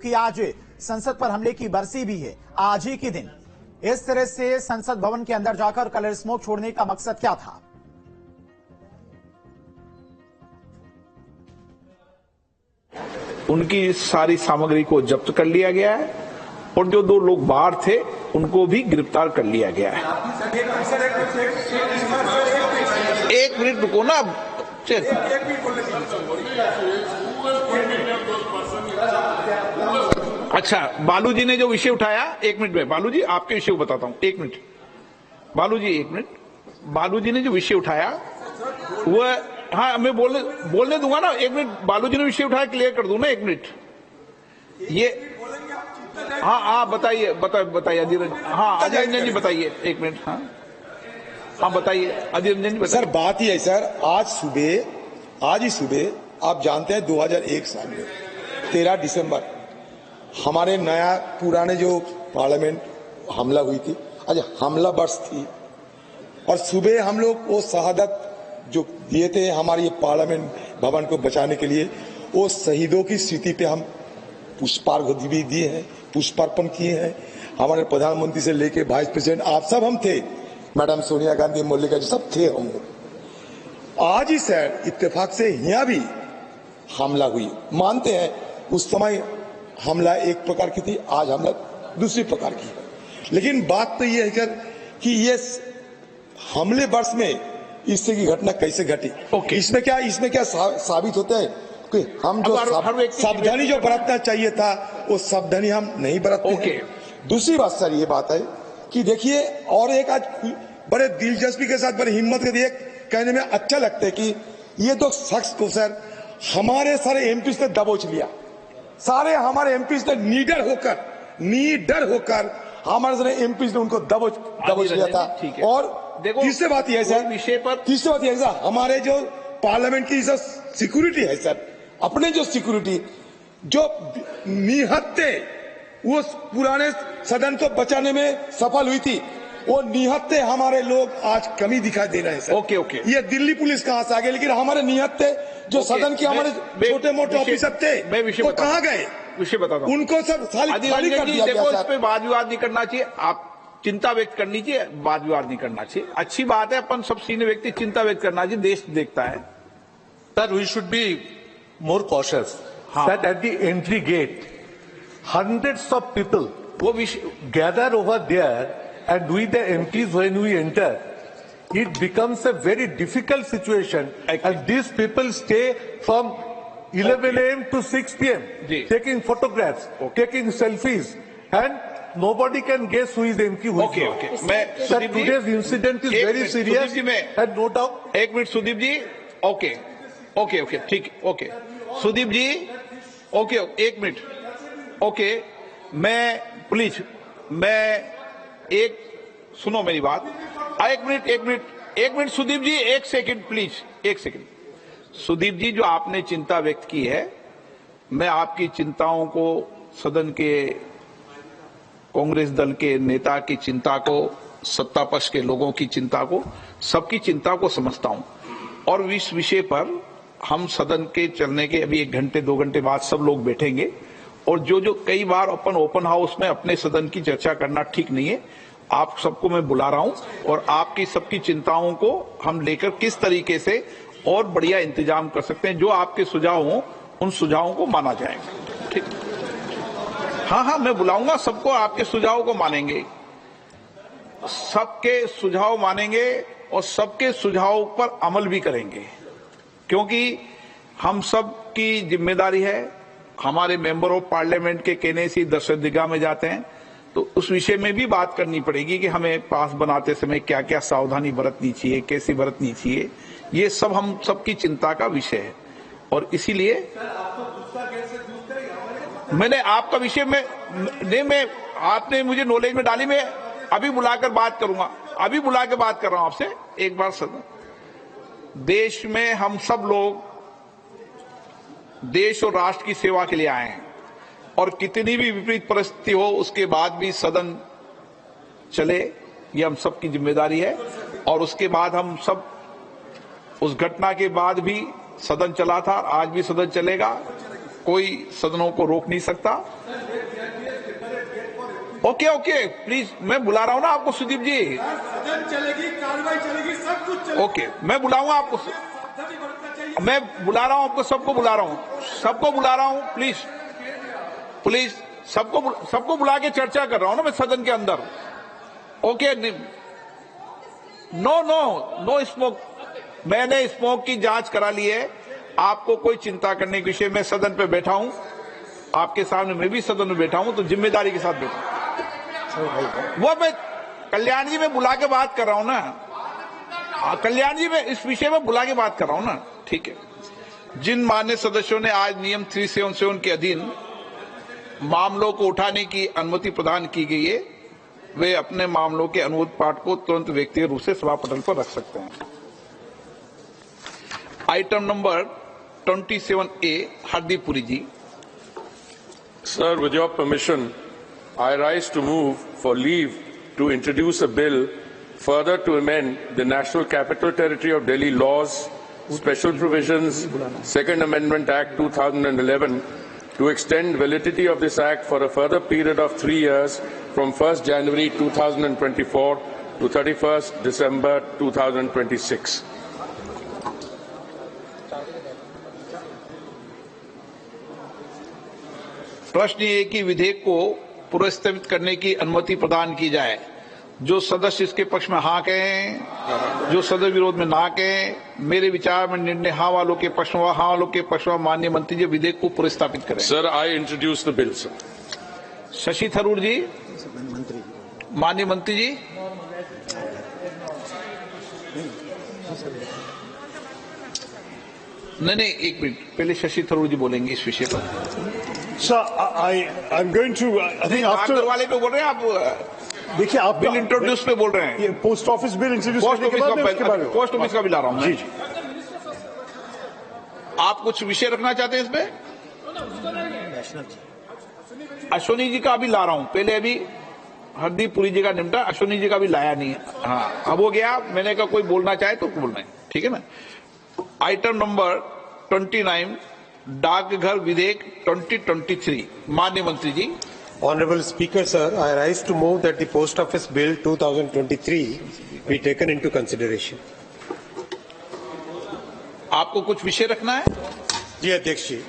कि आज संसद पर हमले की बरसी भी है, आज ही के दिन इस तरह से संसद भवन के अंदर जाकर कलर स्मोक छोड़ने का मकसद क्या था? उनकी सारी सामग्री को जब्त कर लिया गया है और जो 2 लोग बाहर थे उनको भी गिरफ्तार कर लिया गया है। 1 मिनट रुको ना। अच्छा, बालू जी ने जो विषय उठाया, 1 मिनट में बालू जी आपके विषय को बताता हूं। 1 मिनट बालू जी, 1 मिनट। बालू जी ने जो विषय उठाया वह, हाँ मैं बोलने दूंगा ना। 1 मिनट, बालू जी ने विषय उठाया, क्लियर कर दूं ना। 1 मिनट ये, हाँ बताइए अधीर, हाँ अधीर रंजन जी बताइए। 1 मिनट, हाँ बताइए अधीर रंजन जी। सर बात ही है सर, आज ही सुबह आप जानते हैं 2001 साल में 13 दिसंबर हमारे नया पुराने जो पार्लियामेंट हमला हुई थी, आज हमला वर्ष थी और सुबह हम लोग वो शहादत जो दिए थे हमारे ये पार्लियामेंट भवन को बचाने के लिए, वो शहीदों की स्मृति पे हम पुष्पार्घ्य भी दिए हैं, पुष्पार्पण किए हैं। हमारे प्रधानमंत्री से लेके वाइस प्रेसिडेंट आप सब हम थे, मैडम सोनिया गांधी, मल्लिका जी सब थे हम लोग। आज ही सर इत्तेफाक से यहाँ भी हमला हुई, मानते हैं उस समय हमला एक प्रकार की थी, आज हमला दूसरी प्रकार की है। लेकिन बात तो ये है सर कि ये हमले वर्ष में इस तरह की घटना कैसे घटी। इसमें क्या साबित होता है कि हम जो सावधानी जो बरतना चाहिए था वो सावधानी हम नहीं बरतते हैं। दूसरी बात सर ये बात है कि देखिए, और एक आज बड़े दिलचस्पी के साथ बड़ी हिम्मत के लिए कहने में अच्छा लगता है कि ये 2 शख्स को सर हमारे सारे एमपी ने दबोच लिया। सारे हमारे एमपी ने निडर होकर हमारे सारे एमपी ने उनको दबोच लिया था। और तीसरी बात यह है सर, हमारे जो पार्लियामेंट की जो सिक्योरिटी है सर, अपने जो सिक्योरिटी जो निहत्ते वो पुराने सदन को बचाने में सफल हुई थी, वो निहत्ते हमारे लोग आज कमी दिखाई दे रहे हैं सर। ये दिल्ली पुलिस कहां से आ गई, लेकिन हमारे निहत्ते जो सदन के हमारे छोटे मोटे ऑफिसर थे वो कहां गए? विषय बताता हूं, उनको सब खाली कर दिया गया। इस पे वाद विवाद नहीं करना चाहिए, आप चिंता व्यक्त करनी चाहिए, वाद विवाद नहीं करना चाहिए। अच्छी बात है, अपन सब सीनियर व्यक्ति चिंता व्यक्त करना चाहिए, देश देखता है। Sir we should be more cautious that at the entry gate hundreds of people gather over there and we the MPs when we enter, it becomes a very difficult situation and these people stay from 11 AM to 6 PM taking photographs, taking selfies, and nobody can guess who is MP who is not. Sir, today's incident is very serious and no doubt. 1 minute Sudeep ji, okay ठीक, okay Sudeep ji, okay 1 minute, okay सुनो मेरी बात। 1 minute Sudeep ji, 1 second please, 1 second. Sudeep ji, जो आपने चिंता व्यक्त की है, मैं आपकी चिंताओं को, सदन के कांग्रेस दल के नेता की चिंता को, सत्ता पक्ष के लोगों की चिंता को, सबकी चिंता को समझता हूं। और इस विषय पर हम सदन के चलने के अभी 1 घंटे 2 घंटे बाद सब लोग बैठेंगे और जो कई बार अपन ओपन हाउस में अपने सदन की चर्चा करना ठीक नहीं है, आप सबको मैं बुला रहा हूं और आपकी सबकी चिंताओं को हम लेकर किस तरीके से और बढ़िया इंतजाम कर सकते हैं, जो आपके सुझाव हों उन सुझावों को माना जाएगा। ठीक, हाँ मैं बुलाऊंगा सबको, आपके सुझाव को मानेंगे, सबके सुझाव मानेंगे और सबके सुझाव पर अमल भी करेंगे, क्योंकि हम सब की जिम्मेदारी है। हमारे मेंबर ऑफ पार्लियामेंट के कहने से दशदिगा में जाते हैं, तो उस विषय में भी बात करनी पड़ेगी कि हमें पास बनाते समय क्या क्या सावधानी बरतनी चाहिए, कैसी बरतनी चाहिए, ये सब हम सबकी चिंता का विषय है। और इसीलिए मैंने आपका विषय में आपने मुझे नॉलेज में डाली, मैं अभी बुलाकर बात करूंगा, अभी बुला के बात कर रहा हूं आपसे एक बार। सदन देश में हम सब लोग देश और राष्ट्र की सेवा के लिए आए हैं और कितनी भी विपरीत परिस्थिति हो उसके बाद भी सदन चले, ये हम सबकी जिम्मेदारी है। और उसके बाद हम सब, उस घटना के बाद भी सदन चला था, आज भी सदन चलेगा कोई सदनों को रोक नहीं सकता। ओके ओके प्लीज, मैं बुला रहा हूं ना आपको सुदीप जी। चलेगी, कार्रवाई चलेगी, सब कुछ चलेगा। ओके, मैं बुलाऊंगा आपको, मैं बुला रहा हूं आपको, सबको बुला रहा हूं, सबको बुला रहा हूं, प्लीज प्लीज, सबको बुला के चर्चा कर रहा हूं ना मैं सदन के अंदर। Okay, no no no smoke, मैंने स्मोक की जांच करा ली है, आपको कोई चिंता करने के विषय। मैं सदन पे बैठा हूं, आपके सामने मैं भी सदन में बैठा हूं, तो जिम्मेदारी के साथ बैठा। वो मैं कल्याण जी में बुला के बात कर रहा हूं ना, कल्याण जी में इस विषय में बुला के बात कर रहा हूं ना, ठीक है। जिन मान्य सदस्यों ने आज नियम 377 के अधीन मामलों को उठाने की अनुमति प्रदान की गई है, वे अपने मामलों के अनुरोध पाठ को तुरंत व्यक्तिगत रूप से सभा पटल पर रख सकते हैं। Item number 27A, Hardeep Puri ji. Sir, with your permission, I rise to move for leave to introduce a bill further to amend the National Capital Territory of Delhi laws, special provisions, Second Amendment Act 2011, to extend validity of this act for a further period of 3 years from 1st January 2024 to 31st December 2026. प्रश्न ये कि विधेयक को पुरस्कृत करने की अनुमति प्रदान की जाए। जो सदस्य इसके पक्ष में हाँ कहें, जो सदस्य विरोध में ना कहें। मेरे विचार में निर्णय हाँ वालों के पक्ष में, हाँ वालों के पक्ष में माननीय मंत्री जी विधेयक को पुरस्कृत करें। Sir, I introduce the bill, sir. Shashi Tharoor जी, माननीय मंत्री जी। नहीं, एक मिनट, पहले शशि थरूर जी बोलेंगे इस विषय पर। Sir, I'm going to. I think after. वाले पे बोल रहे हैं आप, देखिए आप बिल इंट्रोड्यूस पे बोल रहे हैं। ये post office bill introduce post करने के बाद उसके बारे में पोस्ट ऑफिस का भी ला रहा हूँ। जी जी। आप कुछ विषय रखना चाहते हैं इसमें? अश्विनी जी का भी ला रहा हूँ, पहले अभी हरदीप पुरी जी का निपटा, अश्विनी जी का भी लाया नहीं है। हाँ, अब हो गया। मैंने कहा कोई बोलना चाहे तो बोलना है, ठीक है ना। आइटम नंबर 29, डाकघर विधेयक 2023, माननीय मंत्री जी। Honorable Speaker, sir, I rise to move that the Post Office Bill 2023 be taken into consideration. आपको कुछ विषय रखना है? जी अध्यक्ष जी,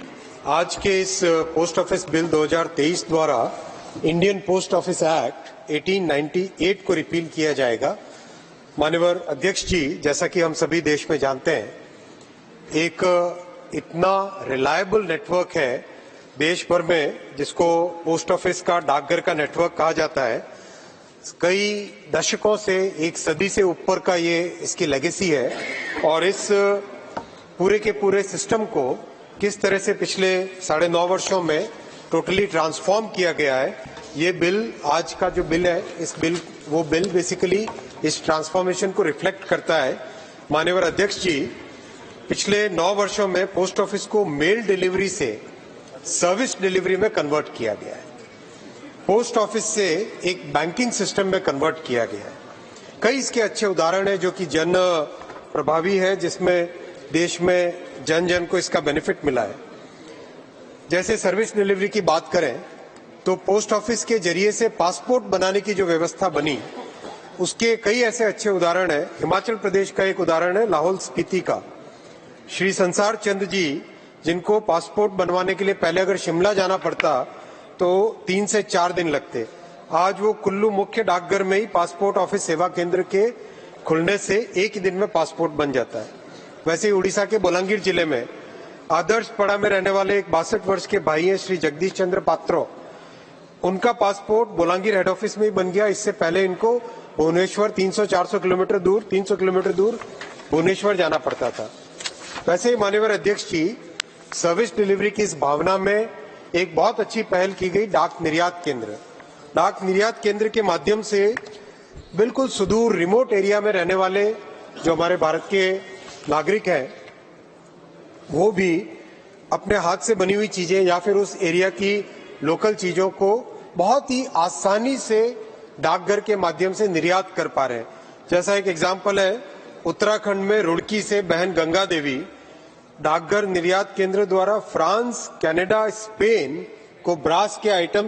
आज के इस पोस्ट ऑफिस बिल 2023 द्वारा इंडियन पोस्ट ऑफिस एक्ट 1898 को रिपील किया जाएगा। माननीय अध्यक्ष जी, जैसा कि हम सभी देश में जानते हैं, एक इतना रिलायबल नेटवर्क है देश भर में जिसको पोस्ट ऑफिस का, डाकघर का नेटवर्क कहा जाता है। कई दशकों से, एक सदी से ऊपर का ये इसकी लेगेसी है, और इस पूरे के पूरे सिस्टम को किस तरह से पिछले 9.5 वर्षों में टोटली ट्रांसफॉर्म किया गया है, ये बिल, आज का जो बिल है, इस बिल, वो बिल बेसिकली इस ट्रांसफॉर्मेशन को रिफ्लेक्ट करता है। माननीय अध्यक्ष जी, पिछले 9 वर्षों में पोस्ट ऑफिस को मेल डिलीवरी से सर्विस डिलीवरी में कन्वर्ट किया गया है। पोस्ट ऑफिस से एक बैंकिंग सिस्टम में कन्वर्ट किया गया है। कई इसके अच्छे उदाहरण हैं जो कि जन प्रभावी है, जिसमें देश में जन जन को इसका बेनिफिट मिला है। जैसे सर्विस डिलीवरी की बात करें तो पोस्ट ऑफिस के जरिए से पासपोर्ट बनाने की जो व्यवस्था बनी, उसके कई ऐसे अच्छे उदाहरण हैं। हिमाचल प्रदेश का एक उदाहरण है लाहौल स्पीति का। श्री संसार चंद जी, जिनको पासपोर्ट बनवाने के लिए पहले अगर शिमला जाना पड़ता तो 3 से 4 दिन लगते, आज वो कुल्लू मुख्य डाकघर में ही पासपोर्ट ऑफिस सेवा केंद्र के खुलने से एक ही दिन में पासपोर्ट बन जाता है। वैसे ही उड़ीसा के बोलांगीर जिले में आदर्श पड़ा में रहने वाले एक 62 वर्ष के भाई हैं श्री जगदीश चंद्र पात्रो, उनका पासपोर्ट बोलांगीर हेड ऑफिस में ही बन गया। इससे पहले इनको भुवनेश्वर 300-400 किलोमीटर दूर, 300 किलोमीटर दूर भुवनेश्वर जाना पड़ता था। वैसे ही माननीय अध्यक्ष जी, सर्विस डिलीवरी की इस भावना में एक बहुत अच्छी पहल की गई डाक निर्यात केंद्र। डाक निर्यात केंद्र के माध्यम से बिल्कुल सुदूर रिमोट एरिया में रहने वाले जो हमारे भारत के नागरिक हैं, वो भी अपने हाथ से बनी हुई चीजें या फिर उस एरिया की लोकल चीजों को बहुत ही आसानी से डाकघर के माध्यम से निर्यात कर पा रहे हैं। जैसा एक एग्जाम्पल है, उत्तराखंड में रुड़की से बहन गंगा देवी डाकघर निर्यात केंद्र द्वारा फ्रांस, कनाडा, स्पेन को ब्रास के आइटम